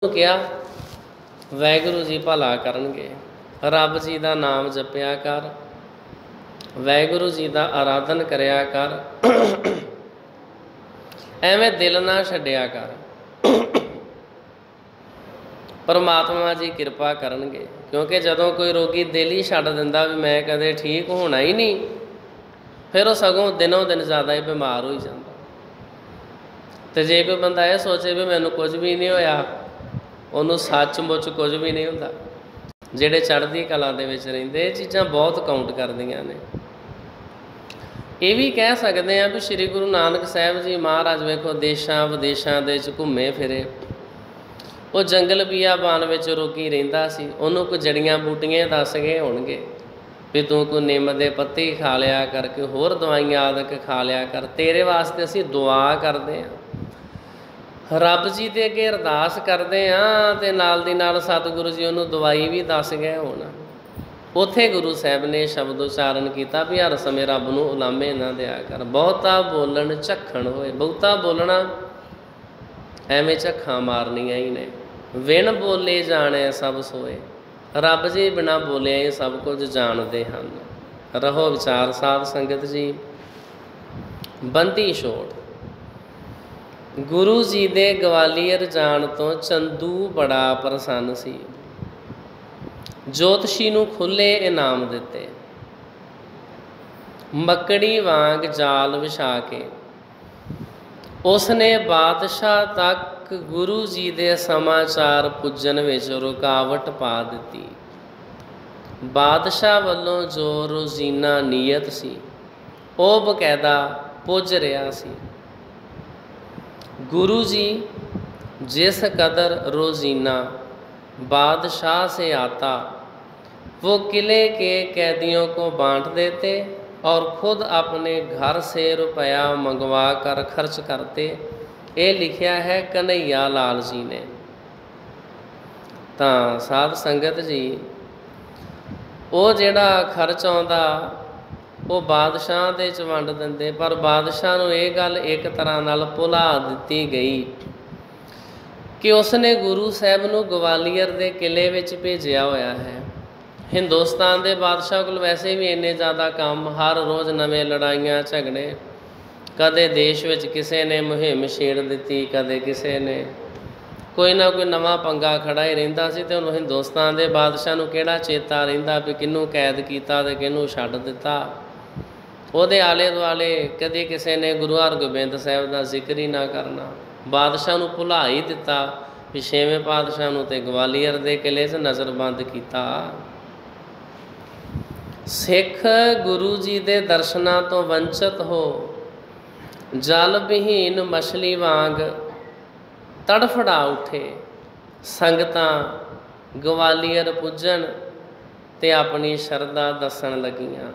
ਕਿਹਾ ਵਾਹਿਗੁਰੂ ਜੀ ਭਲਾ ਕਰਨਗੇ। ਰੱਬ ਜੀ ਦਾ ਨਾਮ ਜਪਿਆ ਕਰ, ਵਾਹਿਗੁਰੂ ਜੀ ਦਾ ਆਰਾਧਨ ਕਰਿਆ ਕਰ, ਐਵੇਂ ਦਿਲ ਨਾ ਛੱਡਿਆ ਕਰ। ਪਰਮਾਤਮਾ ਜੀ ਕਿਰਪਾ ਕਰਨਗੇ। ਕਿਉਂਕਿ ਜਦੋਂ ਕੋਈ ਰੋਗੀ ਦਿਲ ਹੀ ਛੱਡ ਦਿੰਦਾ ਵੀ ਮੈਂ ਕਦੇ ਠੀਕ ਹੋਣਾ ਹੀ ਨਹੀਂ, ਫਿਰ ਉਹ ਸਗੋਂ ਦਿਨੋਂ ਦਿਨ ਜ਼ਿਆਦਾ ਹੀ ਬਿਮਾਰ ਹੋਈ ਜਾਂਦਾ। ਅਤੇ ਜੇ ਕੋਈ ਬੰਦਾ ਇਹ ਸੋਚੇ ਵੀ ਮੈਨੂੰ ਕੁਝ ਵੀ ਨਹੀਂ ਹੋਇਆ, ਉਹਨੂੰ ਸੱਚਮੁੱਚ ਕੁਝ ਵੀ ਨਹੀਂ ਹੁੰਦਾ। ਜਿਹੜੇ ਚੜ੍ਹਦੀ ਕਲਾ ਦੇ ਵਿੱਚ ਰਹਿੰਦੇ, ਇਹ ਚੀਜ਼ਾਂ ਬਹੁਤ ਕਾਊਂਟ ਕਰਦੀਆਂ ਨੇ। ਇਹ ਵੀ ਕਹਿ ਸਕਦੇ ਹਾਂ ਵੀ ਸ਼੍ਰੀ ਗੁਰੂ ਨਾਨਕ ਸਾਹਿਬ ਜੀ ਮਹਾਰਾਜ ਵੇਖੋ ਦੇਸ਼ਾਂ ਵਿਦੇਸ਼ਾਂ ਦੇ ਵਿੱਚ ਘੁੰਮੇ ਫਿਰੇ। ਉਹ ਜੰਗਲ ਬੀਆਬਾਨ ਵਿੱਚ ਰੋਗੀ ਰਹਿੰਦਾ ਸੀ, ਉਹਨੂੰ ਕੋਈ ਜੜੀਆਂ ਬੂਟੀਆਂ ਦੱਸ ਗਏ ਹੋਣਗੇ ਵੀ ਤੂੰ ਕੋਈ ਨਿੰਮ ਦੇ ਪੱਤੇ ਖਾ ਲਿਆ ਕਰ, ਕੋਈ ਹੋਰ ਦਵਾਈਆਂ ਆਦਿਕ ਖਾ ਲਿਆ ਕਰ। ਤੇਰੇ ਵਾਸਤੇ ਅਸੀਂ ਦੁਆ ਕਰਦੇ ਹਾਂ, ਰੱਬ ਜੀ ਦੇ ਅੱਗੇ ਅਰਦਾਸ ਕਰਦੇ ਹਾਂ, ਅਤੇ ਨਾਲ ਦੀ ਨਾਲ ਸਤਿਗੁਰੂ ਜੀ ਉਹਨੂੰ ਦਵਾਈ ਵੀ ਦੱਸ ਗਏ ਹੋਣ। ਉੱਥੇ ਗੁਰੂ ਸਾਹਿਬ ਨੇ ਸ਼ਬਦ ਉਚਾਰਨ ਕੀਤਾ ਵੀ ਹਰ ਸਮੇਂ ਰੱਬ ਨੂੰ ਉਲਾਮੇ ਨਾ ਦਿਆ ਕਰ। ਬਹੁਤਾ ਬੋਲਣ ਝੱਖਣ ਹੋਏ। ਬਹੁਤਾ ਬੋਲਣਾ ਐਵੇਂ ਝੱਖਾਂ ਮਾਰਨੀਆਂ ਹੀ ਨੇ। ਵਿਣ ਬੋਲੇ ਜਾਣੇ ਸਭ ਸੋਏ। ਰੱਬ ਜੀ ਬਿਨਾਂ ਬੋਲਿਆ ਹੀ ਸਭ ਕੁਝ ਜਾਣਦੇ ਹਨ। ਰਹੋ ਵਿਚਾਰ ਸਾਧ ਸੰਗਤ ਜੀ। ਬੰਦੀ ਛੋੜ। ਗੁਰੂ ਜੀ ਦੇ ਗਵਾਲੀਅਰ ਜਾਣ ਤੋਂ ਚੰਦੂ ਬੜਾ ਪ੍ਰਸੰਨ ਸੀ। ਜੋਤਸ਼ੀ ਨੂੰ ਖੁੱਲ੍ਹੇ ਇਨਾਮ ਦਿੱਤੇ। ਮੱਕੜੀ ਵਾਂਗ ਜਾਲ ਵਿਛਾ ਕੇ ਉਸਨੇ ਬਾਦਸ਼ਾਹ ਤੱਕ ਗੁਰੂ ਜੀ ਦੇ ਸਮਾਚਾਰ ਪੁੱਜਣ ਵਿੱਚ ਰੁਕਾਵਟ ਪਾ ਦਿੱਤੀ। ਬਾਦਸ਼ਾਹ ਵੱਲੋਂ ਜੋ ਰੋਜ਼ੀਨਾ ਨੀਅਤ ਸੀ ਉਹ ਬਕਾਇਦਾ ਪੁੱਜ ਰਿਹਾ ਸੀ। गुरु जी जिस कदर रोज़ीना बादशाह से आता वो किले के कैदियों को बांट देते और ख़ुद अपने घर से रुपया मंगवा कर खर्च करते। ये लिखा है कन्हैया लाल जी ने। तो साध संगत जी वो जिहड़ा खर्च आउंदा ਉਹ ਬਾਦਸ਼ਾਹ ਦੇ 'ਚ ਵੰਡ ਦਿੰਦੇ, ਪਰ ਬਾਦਸ਼ਾਹ ਨੂੰ ਇਹ ਗੱਲ ਇੱਕ ਤਰ੍ਹਾਂ ਨਾਲ ਭੁਲਾ ਦਿੱਤੀ ਗਈ ਕਿ ਉਸਨੇ ਗੁਰੂ ਸਾਹਿਬ ਨੂੰ ਗਵਾਲੀਅਰ ਦੇ ਕਿਲੇ ਵਿੱਚ ਭੇਜਿਆ ਹੋਇਆ ਹੈ। ਹਿੰਦੁਸਤਾਨ ਦੇ ਬਾਦਸ਼ਾਹ ਕੋਲ ਵੈਸੇ ਵੀ ਇੰਨੇ ਜ਼ਿਆਦਾ ਕੰਮ, ਹਰ ਰੋਜ਼ ਨਵੇਂ ਲੜਾਈਆਂ ਝਗੜੇ, ਕਦੇ ਦੇਸ਼ ਵਿੱਚ ਕਿਸੇ ਨੇ ਮੁਹਿੰਮ ਛੇੜ ਦਿੱਤੀ, ਕਦੇ ਕਿਸੇ ਨੇ ਕੋਈ ਨਾ ਕੋਈ ਨਵਾਂ ਪੰਗਾ ਖੜਾ ਹੀ ਰਹਿੰਦਾ ਸੀ। ਅਤੇ ਉਹਨੂੰ ਹਿੰਦੁਸਤਾਨ ਦੇ ਬਾਦਸ਼ਾਹ ਨੂੰ ਕਿਹੜਾ ਚੇਤਾ ਰਹਿੰਦਾ ਵੀ ਕਿਹਨੂੰ ਕੈਦ ਕੀਤਾ ਅਤੇ ਕਿਹਨੂੰ ਛੱਡ ਦਿੱਤਾ। ਉਹਦੇ ਆਲੇ ਦੁਆਲੇ ਕਦੇ ਕਿਸੇ ਨੇ ਗੁਰੂ ਹਰਗੋਬਿੰਦ ਸਾਹਿਬ ਦਾ ਜ਼ਿਕਰ ਹੀ ਨਾ ਕਰਨਾ। ਬਾਦਸ਼ਾਹ ਨੂੰ ਭੁਲਾ ਹੀ ਦਿੱਤਾ ਵੀ 6ਵੇਂ ਪਾਤਸ਼ਾਹ ਨੂੰ ਤੇ ਗਵਾਲੀਅਰ ਦੇ ਕਿਲੇ 'ਚ ਨਜ਼ਰਬੰਦ ਕੀਤਾ। ਸਿੱਖ ਗੁਰੂ ਜੀ ਦੇ ਦਰਸ਼ਨਾਂ ਤੋਂ ਵੰਚਿਤ ਹੋ ਜਲ ਵਿਹੀਨ ਮਛਲੀ ਵਾਂਗ ਤੜਫੜਾ ਉੱਠੇ। ਸੰਗਤਾਂ ਗਵਾਲੀਅਰ ਪੁੱਜਣ ਅਤੇ ਆਪਣੀ ਸ਼ਰਧਾ ਦੱਸਣ ਲੱਗੀਆਂ।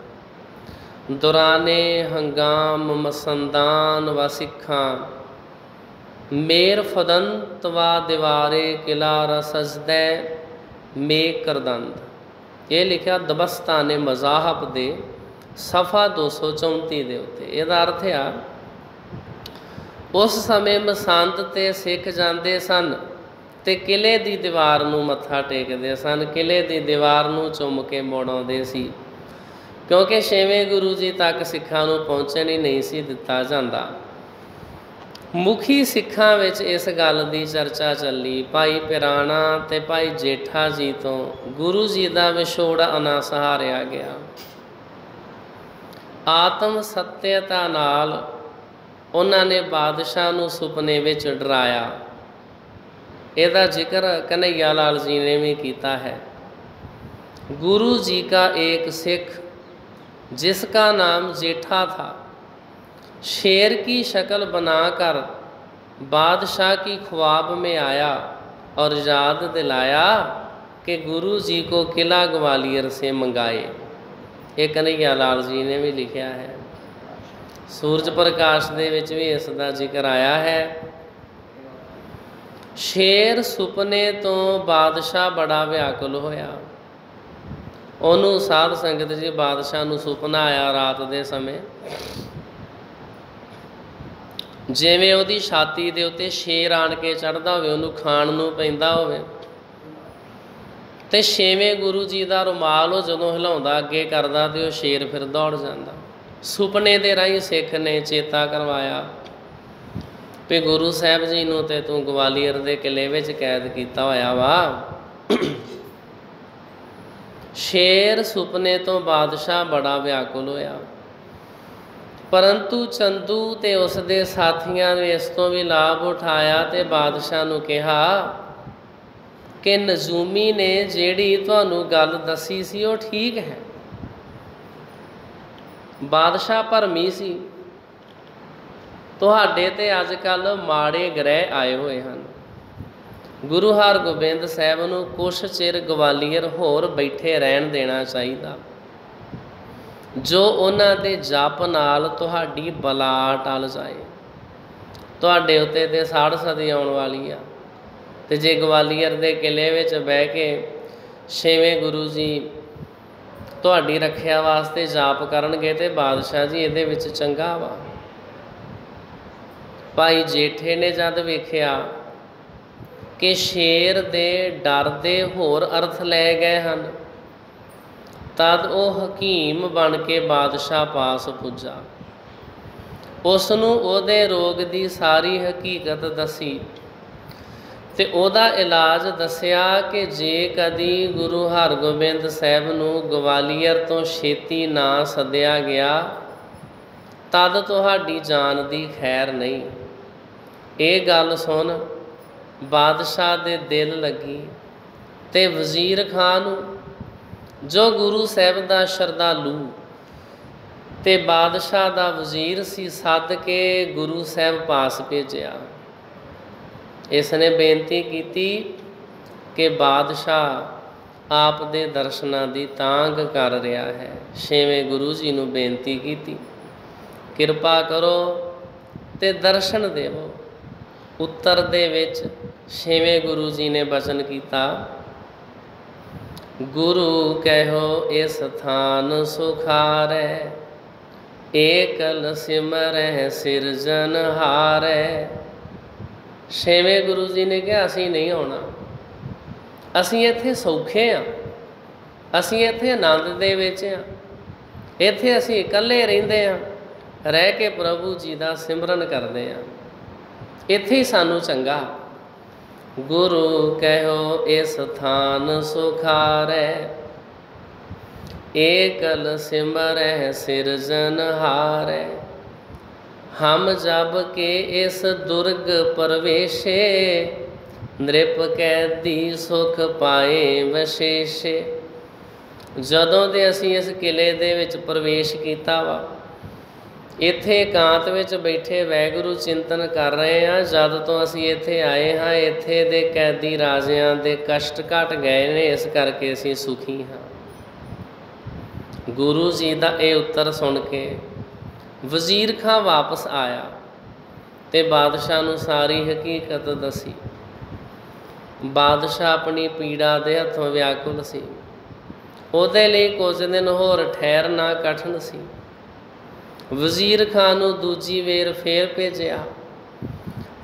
ਦੁਰਾਨੇ ਹੰਗਾਮ ਮਸੰਦਾਨ व ਸਿੱਖਾਂ ਮੇਰ ਫਦੰਤ व ਦੀਵਾਰੇ ਕਿਲਾ ਰਸਜਦੈ ਮੇਕ ਕਰਦੰਦ। ਇਹ ਲਿਖਿਆ ਦਬਸਤਾਨੇ ਮਜ਼ਾਹਬ ਦੇ ਸਫਾ 234 ਦੇ ਉੱਤੇ। ਇਹਦਾ ਅਰਥ ਆ ਉਸ ਸਮੇਂ ਮਸੰਦ 'ਤੇ ਸਿੱਖ ਜਾਂਦੇ ਸਨ ਅਤੇ ਕਿਲੇ ਦੀ ਦੀਵਾਰ ਨੂੰ ਮੱਥਾ ਟੇਕਦੇ ਸਨ, ਕਿਲੇ ਦੀ ਦੀਵਾਰ ਨੂੰ ਚੁੰਮ ਕੇ ਮੁੜ ਆਉਂਦੇ ਸੀ। ਕਿਉਂਕਿ 6ਵੇਂ ਗੁਰੂ ਜੀ ਤੱਕ ਸਿੱਖਾਂ ਨੂੰ ਪਹੁੰਚਣ ਹੀ ਨਹੀਂ ਸੀ ਦਿੱਤਾ ਜਾਂਦਾ। ਮੁਖੀ ਸਿੱਖਾਂ ਵਿੱਚ ਇਸ ਗੱਲ ਦੀ ਚਰਚਾ ਚੱਲੀ। ਭਾਈ ਪਿਰਾਣਾ ਅਤੇ ਭਾਈ ਜੇਠਾ ਜੀ ਤੋਂ ਗੁਰੂ ਜੀ ਦਾ ਵਿਛੋੜਾ ਨਾ ਸਹਾਰਿਆ ਗਿਆ। ਆਤਮ ਸੱਤਿਅਤਾ ਨਾਲ ਉਹਨਾਂ ਨੇ ਬਾਦਸ਼ਾਹ ਨੂੰ ਸੁਪਨੇ ਵਿੱਚ ਡਰਾਇਆ। ਇਹਦਾ ਜ਼ਿਕਰ ਕਨ੍ਹਈਆ ਲਾਲ ਜੀ ਨੇ ਵੀ ਕੀਤਾ ਹੈ। गुरु जी का एक सिख जिसका नाम जेठा था शेर की शक्ल बनाकर बादशाह की ख्वाब में आया और याद दिलाया कि गुरु जी को किला ग्वालियर से मंगाए। ये कन्हैया लाल जी ने भी लिखा है। सूरज प्रकाश दे विच भी इसका जिक्र आया है। शेर सुपने तो बादशाह बड़ा व्याकुल होया। ਉਹਨੂੰ ਸਾਧ ਸੰਗਤ ਜੀ ਬਾਦਸ਼ਾਹ ਨੂੰ ਸੁਪਨਾ ਆਇਆ ਰਾਤ ਦੇ ਸਮੇਂ ਜਿਵੇਂ ਉਹਦੀ ਛਾਤੀ ਦੇ ਉੱਤੇ ਸ਼ੇਰ ਆਣ ਕੇ ਚੜ੍ਹਦਾ ਹੋਵੇ, ਉਹਨੂੰ ਖਾਣ ਨੂੰ ਪੈਂਦਾ ਹੋਵੇ। ਤੇ ਛੇਵੇਂ ਗੁਰੂ ਜੀ ਦਾ ਰੁਮਾਲ ਉਹ ਜਦੋਂ ਹਿਲਾਉਂਦਾ, ਅੱਗੇ ਕਰਦਾ, ਤੇ ਉਹ ਸ਼ੇਰ ਫਿਰ ਦੌੜ ਜਾਂਦਾ। ਸੁਪਨੇ ਦੇ ਰਾਹੀਂ ਸਿੱਖ ਨੇ ਚੇਤਾ ਕਰਵਾਇਆ ਵੀ ਗੁਰੂ ਸਾਹਿਬ ਜੀ ਨੂੰ ਤੇ ਤੂੰ ਗਵਾਲੀਅਰ ਦੇ ਕਿਲੇ ਵਿੱਚ ਕੈਦ ਕੀਤਾ ਹੋਇਆ ਵਾ। ਸ਼ੇਰ ਸੁਪਨੇ ਤੋਂ ਬਾਦਸ਼ਾਹ ਬੜਾ ਵਿਆਕੁਲ ਹੋਇਆ, ਪਰੰਤੂ ਚੰਦੂ ਤੇ ਉਸ ਦੇ ਸਾਥੀਆਂ ਨੇ ਇਸ ਤੋਂ ਵੀ ਲਾਭ ਉਠਾਇਆ ਤੇ ਬਾਦਸ਼ਾਹ ਨੂੰ ਕਿਹਾ ਕਿ ਨਜੂਮੀ ਨੇ ਜਿਹੜੀ ਤੁਹਾਨੂੰ ਗੱਲ ਦੱਸੀ ਸੀ ਉਹ ਠੀਕ ਹੈ। ਬਾਦਸ਼ਾਹ ਭਰਮੀ ਸੀ, ਤੁਹਾਡੇ ਤੇ ਅੱਜ ਕੱਲ੍ਹ ਮਾੜੇ ਗ੍ਰਹਿ ਆਏ ਹੋਏ ਹਨ। ਗੁਰੂ ਹਰਗੋਬਿੰਦ ਸਾਹਿਬ ਨੂੰ ਕੁਛ ਚਿਰ ਗਵਾਲੀਅਰ ਹੋਰ ਬੈਠੇ ਰਹਿਣ ਦੇਣਾ ਚਾਹੀਦਾ, ਜੋ ਉਹਨਾਂ ਦੇ ਜਪ ਨਾਲ ਤੁਹਾਡੀ ਬਲਾ ਟਲ ਜਾਏ। ਤੁਹਾਡੇ ਉੱਤੇ ਤੇ ਸਾੜ ਸਦੀ ਆਉਣ ਵਾਲੀ ਆ, ਤੇ ਜੇ ਗਵਾਲੀਅਰ ਦੇ ਕਿਲੇ ਵਿੱਚ ਬਹਿ ਕੇ ਛੇਵੇਂ ਗੁਰੂ ਜੀ ਤੁਹਾਡੀ ਰੱਖਿਆ ਵਾਸਤੇ ਜਾਪ ਕਰਨਗੇ ਤੇ ਬਾਦਸ਼ਾਹ ਜੀ ਇਹਦੇ ਵਿੱਚ ਚੰਗਾ ਵਾ। ਭਾਈ ਜੇਠੇ ਨੇ ਜਦ ਵੇਖਿਆ ਕਿ ਸ਼ੇਰ ਦੇ ਡਰ ਦੇ ਹੋਰ ਅਰਥ ਲੈ ਗਏ ਹਨ, ਤਦ ਉਹ ਹਕੀਮ ਬਣ ਕੇ ਬਾਦਸ਼ਾਹ ਪਾਸ ਪੁੱਜਾ। ਉਸ ਨੂੰ ਉਹਦੇ ਰੋਗ ਦੀ ਸਾਰੀ ਹਕੀਕਤ ਦੱਸੀ ਤੇ ਉਹਦਾ ਇਲਾਜ ਦੱਸਿਆ ਕਿ ਜੇ ਕਦੀ ਗੁਰੂ ਹਰਗੋਬਿੰਦ ਸਾਹਿਬ ਨੂੰ ਗਵਾਲੀਅਰ ਤੋਂ ਛੇਤੀ ਨਾ ਸੱਦਿਆ ਗਿਆ ਤਦ ਤੁਹਾਡੀ ਜਾਨ ਦੀ ਖੈਰ ਨਹੀਂ। ਇਹ ਗੱਲ ਸੁਣ ਬਾਦਸ਼ਾਹ ਦੇ ਦਿਲ ਲੱਗੀ ਤੇ ਵਜ਼ੀਰ ਖਾਨ ਨੂੰ, ਜੋ ਗੁਰੂ ਸਾਹਿਬ ਦਾ ਸ਼ਰਧਾਲੂ ਤੇ ਬਾਦਸ਼ਾਹ ਦਾ ਵਜ਼ੀਰ ਸੀ, ਸੱਦ ਕੇ ਗੁਰੂ ਸਾਹਿਬ ਪਾਸ ਭੇਜਿਆ। ਇਸ ਨੇ ਬੇਨਤੀ ਕੀਤੀ ਕਿ ਬਾਦਸ਼ਾਹ ਆਪ ਦੇ ਦਰਸ਼ਨਾਂ ਦੀ ਤਾਂਘ ਕਰ ਰਿਹਾ ਹੈ। ਛੇਵੇਂ ਗੁਰੂ ਜੀ ਨੂੰ ਬੇਨਤੀ ਕੀਤੀ, ਕਿਰਪਾ ਕਰੋ ਤੇ ਦਰਸ਼ਨ ਦੇਵੋ। ਉੱਤਰ ਦੇ ਵਿੱਚ ਛੇਵੇਂ ਗੁਰੂ ਜੀ ਨੇ ਬਚਨ ਕੀਤਾ, ਗੁਰੂ ਕਹਿਓ ਇਸ ਥਾਨ ਸੁਖਾਰੈ, ਏਕਲ ਸਿਮਰੈ ਸਿਰਜਨਹਾਰੈ। ਛੇਵੇਂ ਗੁਰੂ ਜੀ ਨੇ ਕਿਹਾ ਅਸੀਂ ਨਹੀਂ ਆਉਣਾ, ਅਸੀਂ ਇੱਥੇ ਸੌਖੇ ਹਾਂ, ਅਸੀਂ ਇੱਥੇ ਆਨੰਦ ਦੇ ਵਿੱਚ ਹਾਂ, ਇੱਥੇ ਅਸੀਂ ਇਕੱਲੇ ਰਹਿੰਦੇ ਹਾਂ, ਰਹਿ ਕੇ ਪ੍ਰਭੂ ਜੀ ਦਾ ਸਿਮਰਨ ਕਰਦੇ ਹਾਂ, ਇੱਥੇ ਹੀ ਸਾਨੂੰ ਚੰਗਾ। ਗੁਰੂ ਕਹਿਓ ਇਸ ਥਾਨ ਸੁਖਾਰੈ, ਏਕਲ ਸਿਮਰੈ ਸਿਰਜਨਹਾਰੈ। ਹਮ ਜਬ ਕੇ ਇਸ ਦੁਰਗ ਪ੍ਰਵੇਸ਼ੇ, ਨ੍ਰਿਪ ਕੈਦੀ ਸੁਖ ਪਾਏ ਵਿਸ਼ੇਸ਼ੇ। ਜਦੋਂ ਦੇ ਅਸੀਂ ਇਸ ਕਿਲੇ ਦੇ ਵਿੱਚ ਪ੍ਰਵੇਸ਼ ਕੀਤਾ ਵਾ, ਇੱਥੇ ਇਕਾਂਤ ਵਿੱਚ ਬੈਠੇ ਵਾਹਿਗੁਰੂ ਚਿੰਤਨ ਕਰ ਰਹੇ ਹਾਂ। ਜਦ ਤੋਂ ਅਸੀਂ ਇੱਥੇ ਆਏ ਹਾਂ, ਇੱਥੇ ਦੇ ਕੈਦੀ ਰਾਜਿਆਂ ਦੇ ਕਸ਼ਟ ਘਟ ਗਏ ਨੇ, ਇਸ ਕਰਕੇ ਅਸੀਂ ਸੁਖੀ ਹਾਂ। ਗੁਰੂ ਜੀ ਦਾ ਇਹ ਉੱਤਰ ਸੁਣ ਕੇ ਵਜ਼ੀਰ ਖਾਂ ਵਾਪਸ ਆਇਆ ਤੇ ਬਾਦਸ਼ਾਹ ਨੂੰ ਸਾਰੀ ਹਕੀਕਤ ਦੱਸੀ। ਬਾਦਸ਼ਾਹ ਆਪਣੀ ਪੀੜਾ ਦੇ ਹੱਥੋਂ ਵਿਆਕੁਲ ਸੀ, ਉਹਦੇ ਲਈ ਕੁਝ ਦਿਨ ਹੋਰ ਠਹਿਰਨਾ ਕਠਿਨ ਸੀ। ਵਜ਼ੀਰ ਖਾਨ ਨੂੰ ਦੂਜੀ ਵੇਰ ਫੇਰ ਭੇਜਿਆ।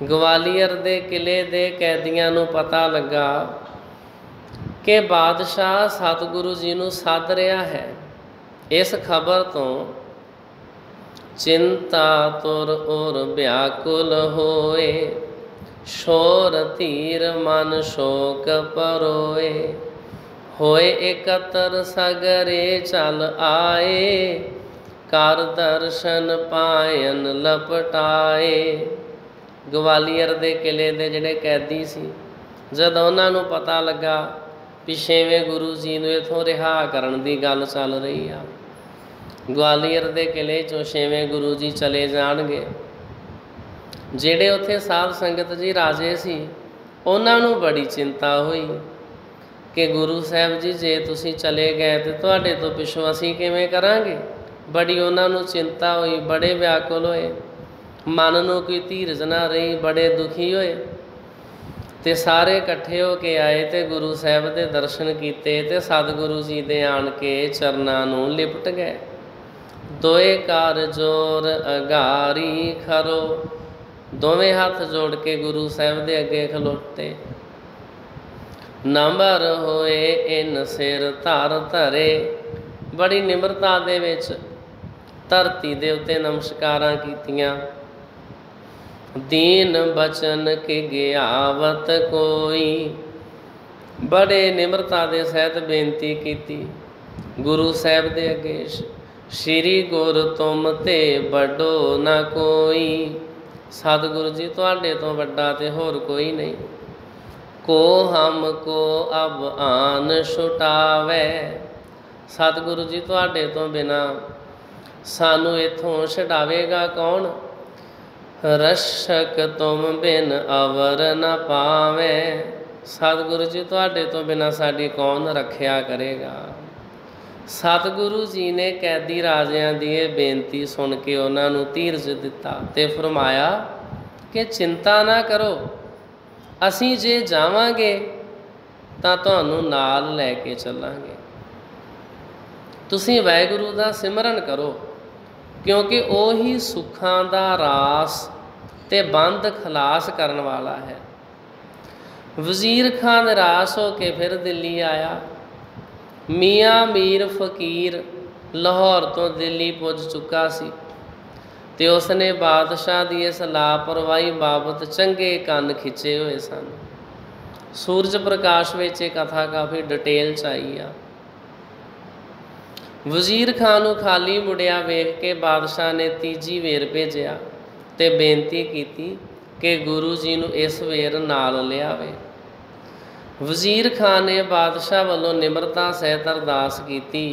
ਗਵਾਲੀਅਰ ਦੇ ਕਿਲੇ ਦੇ ਕੈਦੀਆਂ ਨੂੰ ਪਤਾ ਲੱਗਾ ਕਿ ਬਾਦਸ਼ਾਹ ਸਤਿਗੁਰੂ ਜੀ ਨੂੰ ਸੱਦ ਰਿਹਾ ਹੈ। ਇਸ ਖਬਰ ਤੋਂ ਚਿੰਤਾ ਤੁਰ ਔਰ ਵਿਆਕੁਲ ਹੋਏ, ਸ਼ੋਰ ਧੀਰ ਮਨ ਸ਼ੋਕ ਪਰੋਏ। ਹੋਏ ਇਕੱਤਰ ਸਗਰੇ ਚਲ ਆਏ, ਕਰ ਦਰਸ਼ਨ ਪਾਇਨ ਲਪਟਾਏ। ਗਵਾਲੀਅਰ ਦੇ ਕਿਲੇ ਦੇ ਜਿਹੜੇ ਕੈਦੀ ਸੀ, ਜਦੋਂ ਉਹਨਾਂ ਨੂੰ ਪਤਾ ਲੱਗਾ ਵੀ ਛੇਵੇਂ ਗੁਰੂ ਜੀ ਨੂੰ ਇੱਥੋਂ ਰਿਹਾ ਕਰਨ ਦੀ ਗੱਲ ਚੱਲ ਰਹੀ ਆ, ਗਵਾਲੀਅਰ ਦੇ ਕਿਲੇ 'ਚੋਂ ਛੇਵੇਂ ਗੁਰੂ ਜੀ ਚਲੇ ਜਾਣਗੇ। ਜਿਹੜੇ ਉੱਥੇ ਸਾਧ ਸੰਗਤ ਜੀ ਰਾਜੇ ਸੀ, ਉਹਨਾਂ ਨੂੰ ਬੜੀ ਚਿੰਤਾ ਹੋਈ ਕਿ ਗੁਰੂ ਸਾਹਿਬ ਜੀ ਜੇ ਤੁਸੀਂ ਚਲੇ ਗਏ ਤਾਂ ਤੁਹਾਡੇ ਤੋਂ ਪਿੱਛੋਂ ਅਸੀਂ ਕਿਵੇਂ ਕਰਾਂਗੇ। ਬੜੀ ਉਹਨਾਂ ਨੂੰ ਚਿੰਤਾ ਹੋਈ, ਬੜੇ ਵਿਆਕੁਲ ਹੋਏ, ਮਨ ਨੂੰ ਕੋਈ ਧੀਰਜ ਨਾ ਰਹੀ, ਬੜੇ ਦੁਖੀ ਹੋਏ। ਤੇ ਸਾਰੇ ਇਕੱਠੇ ਹੋ ਕੇ ਆਏ ਤੇ ਗੁਰੂ ਸਾਹਿਬ ਦੇ ਦਰਸ਼ਨ ਕੀਤੇ ਤੇ ਸਤਿਗੁਰੂ ਜੀ ਦੇ ਆਣ ਕੇ ਚਰਨਾਂ ਨੂੰ ਲਿਪਟ ਗਏ। ਦੋਏ ਕਰ ਜੋਰ ਅਗਾਰੀ ਖਰੋ, दोवें हथ जोड़ के गुरु साहब के अगे खलोते। नंबर होए इन सिर धर धरे, बड़ी निमरता दे विच धरती दे उत्ते नमस्कारां कीतियां। दीन बचन के गियावत कोई, बड़े निमरता दे सहित बेनती कीती गुरु साहब दे अगे। श्री गुर तुम ते बड़ो ना कोई, सतगुरु जी तुहाडे तो वड्डा ते होर कोई नहीं। को हमको अब आन छुटावै, सतगुरु जी तुहाडे तो बिना सानू इथों छडावेगा कौन। रक्षक तुम बिन अवर न पावै, सतगुरु जी तुहाडे तो बिना साडी कौन रखिया करेगा। सतगुरु जी ने कैदी राजियां दी बेनती सुन के उन्हां नूं धीरज दिता ते फरमाया कि चिंता ना करो, असीं जे जावांगे तां तुहानूं नाल लैके चलांगे। तुसीं वाहिगुरू दा सिमरन करो, क्योंकि ओही सुखां दा रास ते बंध खलास करन वाला है। वज़ीर खां निराश हो के फिर दिल्ली आया। मियाँ मीर फकीर लाहौर तो दिल्ली पुज चुका सी ते उसने बादशाह की इस लापरवाही बाबत चंगे कन खिंचे हुए सन। सूरज प्रकाश में कथा काफ़ी डिटेल च आई आ। वज़ीर खान नूं खाली मुड़िया वेख के बादशाह ने तीजी वेर भेजिया ते बेनती की कि गुरु जी नूं इस वेर नाल लियावे। वज़ीर खान ने बादशाह वालों निमरता सहित अरदास की।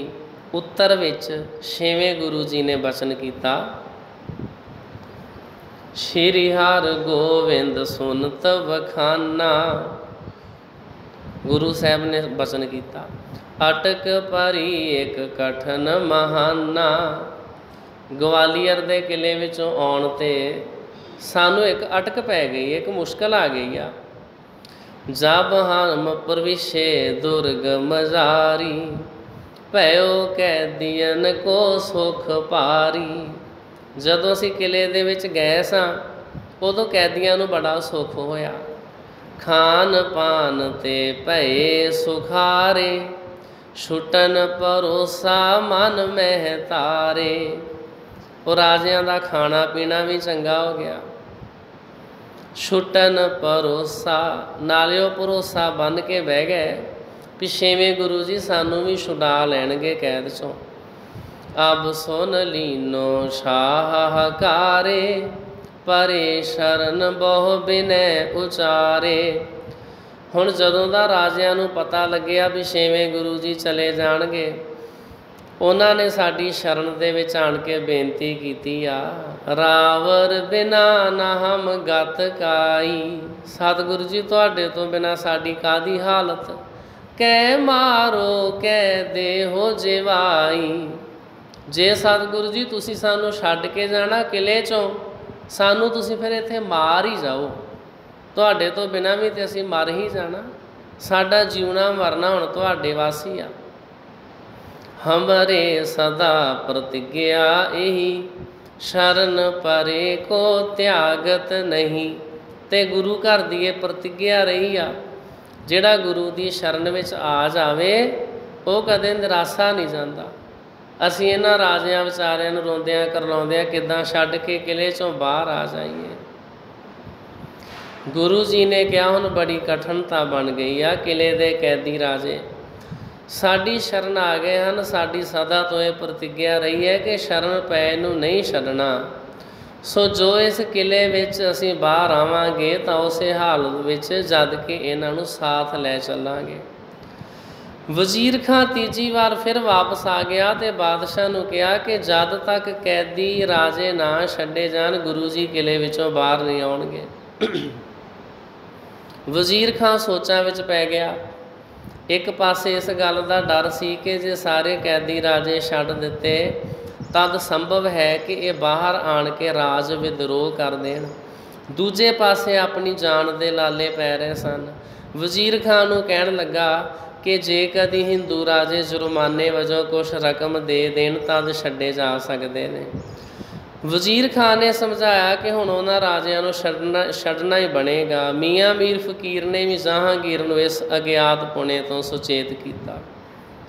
उत्तर विच छेवें गुरु जी ने बचन किया, श्री हर गोविंद सुनत वखाना। गुरु साहब ने बचन किया, अटक परी एक कठन महाना। ग्वालियर के किले विचों आउण ते सानू एक अटक पै गई, एक मुश्किल आ गई आ। जब हम प्रविशे दुर्ग मजारी, भयो कैदियन को सुख पारी। जदों असीं किले दे विच गए सां उदों कैदियां नूं बड़ा सुख होया। खान पान ते भए सुखारे, छुटन भरोसा मन मह तारे। और राजियां दा खाना पीना भी चंगा हो गया। छुटन भरोसा, नाले भरोसा बन के बह गए भी छेवें गुरु जी सानू भी छुड़ा लैणगे कैद चों। अब सुन लीनो शाहकारे, परे शरण बहु बिनय उचारे। हुण जदों दा राजियां नूं पता लग्या भी छेवें गुरु जी चले जाणगे, उन्होंने साड़ी शरण दे विच आण के बेनती की आ, रावर बिना ना हम गत काई। सतगुरु जी तुहाडे तो बिना साड़ी कादी हालत, कै मारो कै दे हो जिवाई। जे सतगुरु जी तुसी सानू छड्ड के जाना किले चों, सानू तुसी फिर इत्थे मार ही जाओ। तुहाडे तो बिना भी तो असीं मर ही जाना, साडा जीवना मरना हुण तुहाडे वास ही आ। हमरे सदा प्रतिज्ञा यही, शरण परे को त्यागत नहीं। ते गुरु घर दी प्रतिज्ञा रही आ, जिहड़ा गुरु दी शरण विच आ जावे वो कदे निराशा नहीं जाता। असीं इन्हां राजियां विचारिਆਂ नूं रोंदिਆਂ करलाउंदिਆਂ किदां छड्ड के किले चों बाहर आ जाइए। गुरु जी ने कहा हुण बड़ी कठिनता बन गई आ, किले दे कैदी राजे साड़ी शरण आ गए हैं। साड़ी सदा तो यह प्रतिज्ञा रही है कि शरण पै नूं नहीं छड्डना। सो जो इस किले विच असीं बाहर आवांगे तो उस हालत विच जद के इन्हां नूं साथ लै चलांगे। वज़ीर खां तीजी बार फिर वापस आ गया तो बादशाह नूं कहा कि जद तक कैदी राजे ना छड्डे जाण गुरु जी किले विचों बाहर नहीं आउणगे। वज़ीर खां सोचां विच पै गया। एक पासे इस गल का डर सी कि जे सारे कैदी राजे छड्ड दिते तद संभव है कि ये बाहर आण के राज विद्रोह कर देण। दूजे पासे अपनी जान दे लाले पै रहे सन। वज़ीर खां नूं कहण लगा कि जे कदी हिंदू राजे जुर्माने वजों कुछ रकम दे देण तद छड्डे जा सकदे ने। ਵਜ਼ੀਰ ਖਾਨ ਨੇ ਸਮਝਾਇਆ ਕਿ ਹੁਣ ਉਹਨਾਂ ਰਾਜਿਆਂ ਨੂੰ ਛੱਡਣਾ ਹੀ ਬਣੇਗਾ। ਮੀਆਂ ਮੀਰ ਫਕੀਰ ਨੇ ਵੀ ਜਹਾਂਗੀਰ ਨੂੰ ਇਸ ਅਗਿਆਤ ਪੁਣੇ ਤੋਂ ਸੁਚੇਤ ਕੀਤਾ।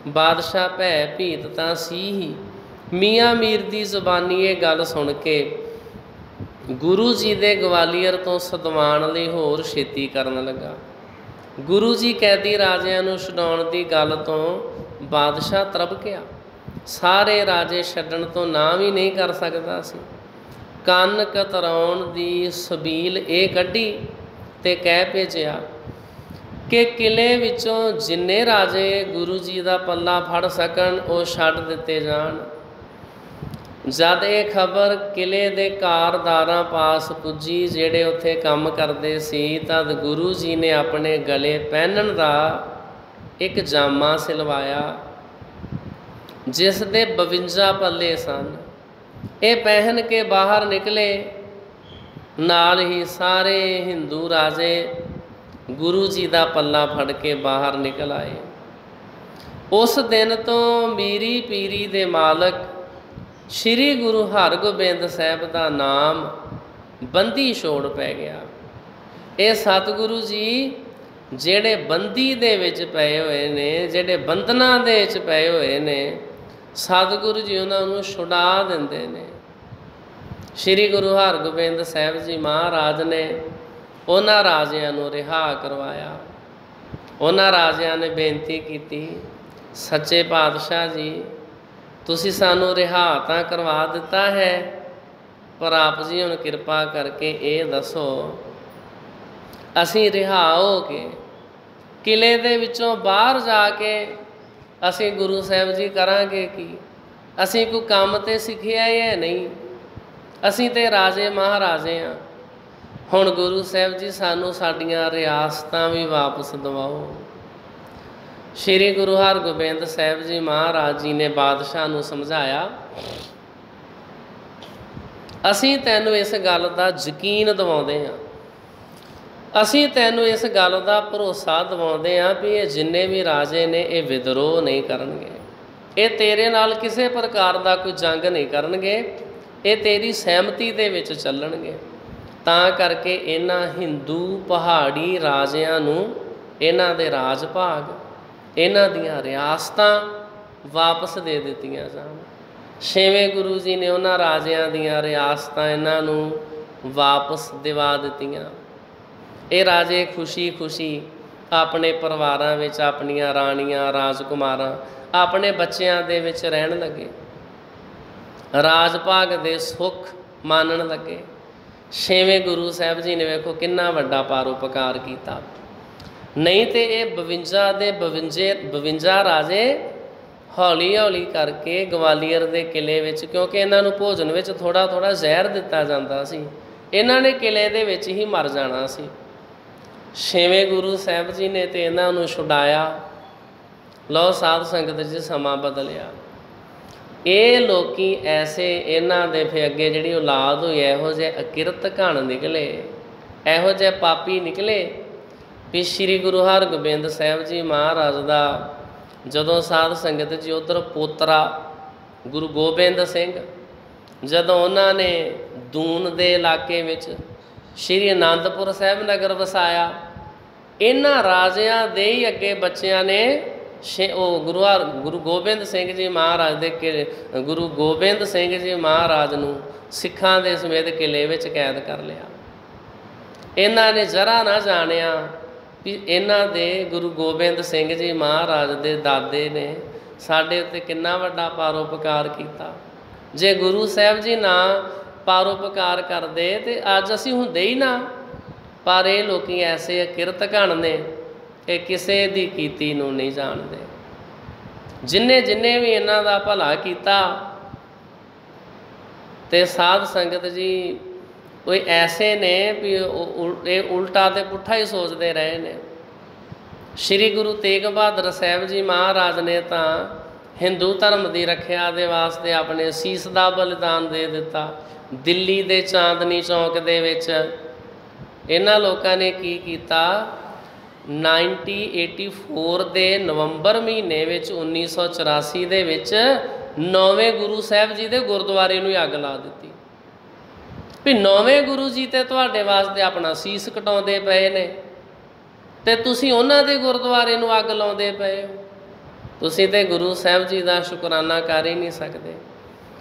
ਬਾਦਸ਼ਾਹ ਭੈ ਭੀਤ ਤਾਂ ਸੀ ਹੀ। ਮੀਆਂ ਮੀਰ ਦੀ ਜ਼ੁਬਾਨੀ ਇਹ ਗੱਲ ਸੁਣ ਕੇ ਗੁਰੂ ਜੀ ਦੇ ਗਵਾਲੀਅਰ ਤੋਂ ਸਦਵਾਣ ਲਈ ਹੋਰ ਛੇਤੀ ਕਰਨ ਲੱਗਾ। ਗੁਰੂ ਜੀ ਕੈਦੀ ਰਾਜਿਆਂ ਨੂੰ ਛਡਾਉਣ ਦੀ ਗੱਲ ਤੋਂ ਬਾਦਸ਼ਾਹ ਤਰਬਕਿਆ। ਸਾਰੇ ਰਾਜੇ ਛੱਡਣ ਤੋਂ ਨਾ ਵੀ ਨਹੀਂ ਕਰ ਸਕਦਾ ਸੀ। ਕੰਨ ਕਤਰਾਉਣ ਦੀ ਸਬੀਲ ਇਹ ਕੱਢੀ ਤੇ ਕਹਿ ਭੇਜਿਆ ਕਿ ਕਿਲੇ ਵਿੱਚੋਂ ਜਿੰਨੇ ਰਾਜੇ ਗੁਰੂ ਜੀ ਦਾ ਪੱਲਾ ਫੜ ਸਕਣ ਉਹ ਛੱਡ ਦਿੱਤੇ ਜਾਣ। ਜਦ ਇਹ ਖਬਰ ਕਿਲੇ ਦੇ ਕਾਰਦਾਰਾਂ ਪਾਸ ਪੁੱਜੀ ਜਿਹੜੇ ਉੱਥੇ ਕੰਮ ਕਰਦੇ ਸੀ, ਤਦ ਗੁਰੂ ਜੀ ਨੇ ਆਪਣੇ ਗਲੇ ਪਹਿਨਣ ਦਾ ਇੱਕ ਜਾਮਾ ਸਿਲਵਾਇਆ ਜਿਸ ਦੇ 52 ਪੱਲੇ ਸਨ। ਇਹ ਪਹਿਨ ਕੇ ਬਾਹਰ ਨਿਕਲੇ। ਨਾਲ ਹੀ ਸਾਰੇ ਹਿੰਦੂ ਰਾਜੇ ਗੁਰੂ ਜੀ ਦਾ ਪੱਲਾ ਫੜ ਕੇ ਬਾਹਰ ਨਿਕਲ ਆਏ। ਉਸ ਦਿਨ ਤੋਂ ਮੀਰੀ ਪੀਰੀ ਦੇ ਮਾਲਕ ਸ਼੍ਰੀ ਗੁਰੂ ਹਰਗੋਬਿੰਦ ਸਾਹਿਬ ਦਾ ਨਾਮ ਬੰਦੀ ਛੋੜ ਪੈ ਗਿਆ। ਇਹ ਸਤਿਗੁਰੂ ਜੀ ਜਿਹੜੇ ਬੰਦੀ ਦੇ ਵਿੱਚ ਪਏ ਹੋਏ ਨੇ, ਜਿਹੜੇ ਬੰਧਨਾਂ ਦੇ ਵਿੱਚ ਪਏ ਹੋਏ ਨੇ, ਸਤਿਗੁਰੂ ਜੀ ਉਹਨਾਂ ਨੂੰ ਛੁਡਾ ਦਿੰਦੇ ਨੇ। ਸ਼੍ਰੀ ਗੁਰੂ ਹਰਗੋਬਿੰਦ ਸਾਹਿਬ ਜੀ ਮਹਾਰਾਜ ਨੇ ਉਹਨਾਂ ਰਾਜਿਆਂ ਨੂੰ ਰਿਹਾ ਕਰਵਾਇਆ। ਉਹਨਾਂ ਰਾਜਿਆਂ ਨੇ ਬੇਨਤੀ ਕੀਤੀ, ਸੱਚੇ ਪਾਤਸ਼ਾਹ ਜੀ ਤੁਸੀਂ ਸਾਨੂੰ ਰਿਹਾ ਤਾਂ ਕਰਵਾ ਦਿੱਤਾ ਹੈ, ਪਰ ਆਪ ਜੀ ਹੁਣ ਕਿਰਪਾ ਕਰਕੇ ਇਹ ਦੱਸੋ ਅਸੀਂ ਰਿਹਾ ਹੋ ਕੇ ਕਿਲੇ ਦੇ ਵਿੱਚੋਂ ਬਾਹਰ ਜਾ ਕੇ ਅਸੀਂ ਗੁਰੂ ਸਾਹਿਬ ਜੀ ਕਰਾਂਗੇ ਕੀ? ਅਸੀਂ ਕੋਈ ਕੰਮ ਤੇ ਸਿੱਖਿਆ ਹੈ ਨਹੀਂ, ਅਸੀਂ ਤੇ ਰਾਜੇ ਮਹਾਰਾਜੇ ਹਾਂ। ਹੁਣ ਗੁਰੂ ਸਾਹਿਬ ਜੀ ਸਾਨੂੰ ਸਾਡੀਆਂ ਰਿਆਸਤਾਂ ਵੀ ਵਾਪਸ ਦਿਵਾਓ। ਸ਼੍ਰੀ ਗੁਰੂ ਹਰਗੋਬਿੰਦ ਸਾਹਿਬ ਜੀ ਮਹਾਰਾਜ ਜੀ ਨੇ ਬਾਦਸ਼ਾਹ ਨੂੰ ਸਮਝਾਇਆ, ਅਸੀਂ ਤੈਨੂੰ ਇਸ ਗੱਲ ਦਾ ਯਕੀਨ ਦਿਵਾਉਂਦੇ ਹਾਂ, ਅਸੀਂ ਤੈਨੂੰ ਇਸ ਗੱਲ ਦਾ ਭਰੋਸਾ ਦਿਵਾਉਂਦੇ ਹਾਂ ਵੀ ਇਹ ਜਿੰਨੇ ਵੀ ਰਾਜੇ ਨੇ ਇਹ ਵਿਦਰੋਹ ਨਹੀਂ ਕਰਨਗੇ, ਇਹ ਤੇਰੇ ਨਾਲ ਕਿਸੇ ਪ੍ਰਕਾਰ ਦਾ ਕੋਈ ਜੰਗ ਨਹੀਂ ਕਰਨਗੇ, ਇਹ ਤੇਰੀ ਸਹਿਮਤੀ ਦੇ ਵਿੱਚ ਚੱਲਣਗੇ। ਤਾਂ ਕਰਕੇ ਇਹਨਾਂ ਹਿੰਦੂ ਪਹਾੜੀ ਰਾਜਿਆਂ ਨੂੰ ਇਹਨਾਂ ਦੇ ਰਾਜ ਭਾਗ, ਇਹਨਾਂ ਦੀਆਂ ਰਿਆਸਤਾਂ ਵਾਪਸ ਦੇ ਦਿੱਤੀਆਂ ਜਾਣ। ਛੇਵੇਂ ਗੁਰੂ ਜੀ ਨੇ ਉਹਨਾਂ ਰਾਜਿਆਂ ਦੀਆਂ ਰਿਆਸਤਾਂ ਇਹਨਾਂ ਨੂੰ ਵਾਪਸ ਦਿਵਾ ਦਿੱਤੀਆਂ। ਇਹ ਰਾਜੇ ਖੁਸ਼ੀ ਖੁਸ਼ੀ ਆਪਣੇ ਪਰਿਵਾਰਾਂ ਵਿੱਚ ਆਪਣੀਆਂ ਰਾਣੀਆਂ, ਰਾਜਕੁਮਾਰਾਂ, ਆਪਣੇ ਬੱਚਿਆਂ ਦੇ ਵਿੱਚ ਰਹਿਣ ਲੱਗੇ, ਰਾਜ ਭਾਗ ਦੇ ਸੁੱਖ ਮਾਣਨ ਲੱਗੇ। ਛੇਵੇਂ ਗੁਰੂ ਸਾਹਿਬ ਜੀ ਨੇ ਵੇਖੋ ਕਿੰਨਾ ਵੱਡਾ ਪਰਉਪਕਾਰ ਕੀਤਾ। ਨਹੀਂ ਤੇ ਇਹ 52 ਦੇ 52 ਰਾਜੇ ਹੌਲੀ ਹੌਲੀ ਕਰਕੇ ਗਵਾਲੀਅਰ ਦੇ ਕਿਲੇ ਵਿੱਚ, ਕਿਉਂਕਿ ਇਹਨਾਂ ਨੂੰ ਭੋਜਨ ਵਿੱਚ ਥੋੜ੍ਹਾ ਥੋੜ੍ਹਾ ਜ਼ਹਿਰ ਦਿੱਤਾ ਜਾਂਦਾ ਸੀ, ਇਹਨਾਂ ਨੇ ਕਿਲੇ ਦੇ ਵਿੱਚ ਹੀ ਮਰ ਜਾਣਾ ਸੀ। ਛੇਵੇਂ ਗੁਰੂ ਸਾਹਿਬ ਜੀ ਨੇ ਤੇ ਇਹਨਾਂ ਨੂੰ ਛੁਡਾਇਆ। ਲਓ ਸਾਧ ਸੰਗਤ ਜੀ, ਸਮਾਂ ਬਦਲਿਆ। ਇਹ ਲੋਕੀ ਐਸੇ ਇਹਨਾਂ ਦੇ ਫਿਰ ਅੱਗੇ ਜਿਹੜੀ ਔਲਾਦ ਹੋਈ ਇਹੋ ਜਿਹੇ ਅਕਿਰਤ ਘਣ ਨਿਕਲੇ, ਇਹੋ ਜਿਹੇ ਪਾਪੀ ਨਿਕਲੇ ਵੀ ਸ਼੍ਰੀ ਗੁਰੂ ਹਰਗੋਬਿੰਦ ਸਾਹਿਬ ਜੀ ਮਹਾਰਾਜ ਦਾ ਜਦੋਂ ਸਾਧ ਸੰਗਤ ਜੀ ਉੱਧਰ ਪੋਤਰਾ ਗੁਰੂ ਗੋਬਿੰਦ ਸਿੰਘ, ਜਦੋਂ ਉਹਨਾਂ ਨੇ ਦੂਨ ਦੇ ਇਲਾਕੇ ਵਿੱਚ ਸ਼੍ਰੀ ਅਨੰਦਪੁਰ ਸਾਹਿਬ ਨਗਰ ਵਸਾਇਆ, ਇਹਨਾਂ ਰਾਜਿਆਂ ਦੇ ਹੀ ਅੱਗੇ ਬੱਚਿਆਂ ਨੇ ਗੁਰੂ ਗੋਬਿੰਦ ਸਿੰਘ ਜੀ ਮਹਾਰਾਜ ਦੇ ਗੁਰੂ ਗੋਬਿੰਦ ਸਿੰਘ ਜੀ ਮਹਾਰਾਜ ਨੂੰ ਸਿੱਖਾਂ ਦੇ ਸਮੇਤ ਕਿਲੇ ਵਿੱਚ ਕੈਦ ਕਰ ਲਿਆ। ਇਹਨਾਂ ਨੇ ਜ਼ਰਾ ਨਾ ਜਾਣਿਆ ਵੀ ਇਹਨਾਂ ਦੇ ਗੁਰੂ ਗੋਬਿੰਦ ਸਿੰਘ ਜੀ ਮਹਾਰਾਜ ਦੇ ਦਾਦੇ ਨੇ ਸਾਡੇ ਉੱਤੇ ਕਿੰਨਾ ਵੱਡਾ ਪਰਉਪਕਾਰ ਕੀਤਾ। ਜੇ ਗੁਰੂ ਸਾਹਿਬ ਜੀ ਨਾ ਪਰਉਪਕਾਰ ਕਰਦੇ ਤੇ ਅੱਜ ਅਸੀਂ ਹੁੰਦੇ ਹੀ ਨਾ। ਪਰ ਇਹ ਲੋਕੀ ਐਸੇ ਅਕਿਰਤ ਘਣ ਨੇ ਕਿ ਕਿਸੇ ਦੀ ਕੀਤੀ ਨੂੰ ਨਹੀਂ ਜਾਣਦੇ। ਜਿੰਨੇ ਵੀ ਇਹਨਾਂ ਦਾ ਭਲਾ ਕੀਤਾ ਤੇ ਸਾਧ ਸੰਗਤ ਜੀ ਕੋਈ ਐਸੇ ਨੇ ਵੀ ਇਹ ਉਲਟਾ ਤੇ ਪੁੱਠਾ ਹੀ ਸੋਚਦੇ ਰਹੇ ਨੇ। ਸ਼੍ਰੀ ਗੁਰੂ ਤੇਗ ਬਹਾਦਰ ਸਾਹਿਬ ਜੀ ਮਹਾਰਾਜ ਨੇ ਤਾਂ ਹਿੰਦੂ ਧਰਮ ਦੀ ਰੱਖਿਆ ਦੇ ਵਾਸਤੇ ਆਪਣੇ ਸੀਸ ਦਾ ਬਲਿਦਾਨ ਦੇ ਦਿੱਤਾ। ਦਿੱਲੀ ਦੇ ਚਾਂਦਨੀ ਚੌਂਕ ਦੇ ਵਿੱਚ ਇਹਨਾਂ ਲੋਕਾਂ ਨੇ ਕੀ ਕੀਤਾ, 1984 ਦੇ ਨਵੰਬਰ ਮਹੀਨੇ ਵਿੱਚ 1984 ਦੇ ਵਿੱਚ 9ਵੇਂ ਗੁਰੂ ਸਾਹਿਬ ਜੀ ਦੇ ਗੁਰਦੁਆਰੇ ਨੂੰ ਅੱਗ ਲਾ ਦਿੱਤੀ। भी नौवें गुरु जी तो तुहाडे वास्ते अपना सीस कटाउंदे पए ने ते तुसीं उन्हां दे गुरुद्वारे नूं अग लाउंदे पए हो। तुसीं ते गुरु साहिब जी का शुकराना कर ही नहीं सकते।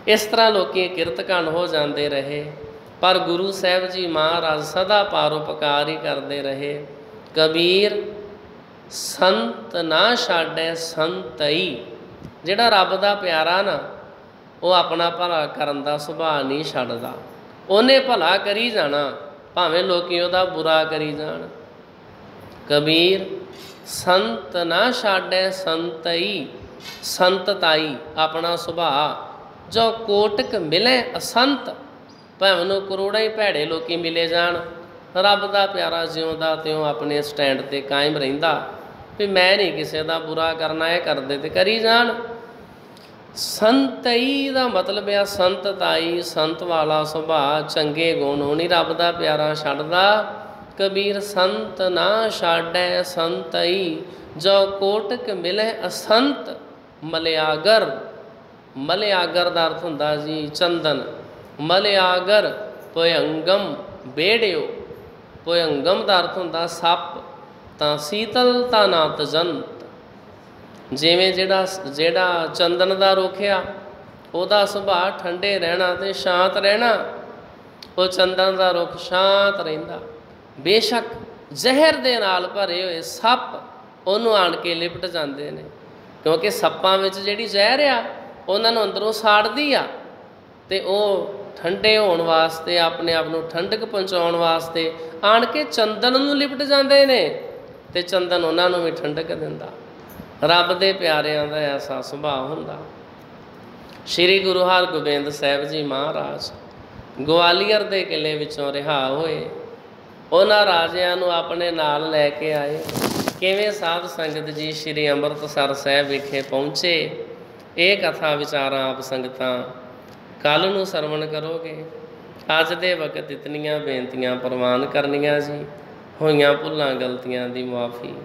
इस तरह लोकी किरतकण हो जाते रहे, पर गुरु साहिब जी महाराज सदा परोपकार ही करते रहे। कबीर संत ना छाड़े संतई, जिहड़ा रब दा प्यारा ना वो अपना भला करन दा सुभाअ नहीं छड्डदा। उन्हें भला करी जाना भावें लोकी उहदा बुरा करी जाण। कबीर संत ना छाड़े संतई, संतताई अपना सुभाअ। जो कोटक मिले असंत, भावें करोड़ां ही भैड़े लोकी मिले जाण, रब दा प्यारा जिउंदा त्यों अपने स्टैंड ते कायम रहिंदा भी मैं नहीं किसी का बुरा करना, है करदे ते करी जाण। संतई का मतलब है संतताई, संत वाला सुभाअ, चंगे गुण नहीं रब दा प्यारा छड्डदा। कबीर संत ना छाड़े संतई, जो कोटक मिले असंत मलियागर। मलियागर का अर्थ हुंदा जी चंदन। मलियागर भयंगम बेड़ियो, भयंगम का अर्थ हुंदा सप, तां शीतलता ना तजंत। जिवें जेड़ा चंदन का रुख आ उहदा सुभाअ ठंडे रहना ते शांत रहना, वो चंदन का रुख शांत रहिंदा। बेशक जहर दे नाल भरे हुए सप उन्होंने आण के लिपट जाते हैं, क्योंकि सप्पां विच जिहड़ी जहर आ उन्होंने अंदरों साड़दी आ, ते वो ठंडे होने वास्ते अपने आप को ठंडक पहुँचाने वास्ते आण के चंदन नूं लिपट जाते हैं, ते चंदन उन्होंने भी ठंडक दिंदा। रब दे प्यारिਆਂ ਦਾ ऐसा सुभाअ हुंदा। श्री गुरु हरगोबिंद साहिब जी महाराज ग्वालियर के किले विचों रिहा होए, उन्हां राजिਆਂ ਨੂੰ अपने नाल लैके आए। किवें साध संगत जी श्री ਅੰਮ੍ਰਿਤਸਰ साहिब विखे पहुँचे, ये कथा विचारां आप संगतां कल नूं सरवण करोगे। अज दे वक्त इतनियां बेनतियां प्रवान करनियां जी, होइयां भुल्लां गलतियां दी मुआफ़ी।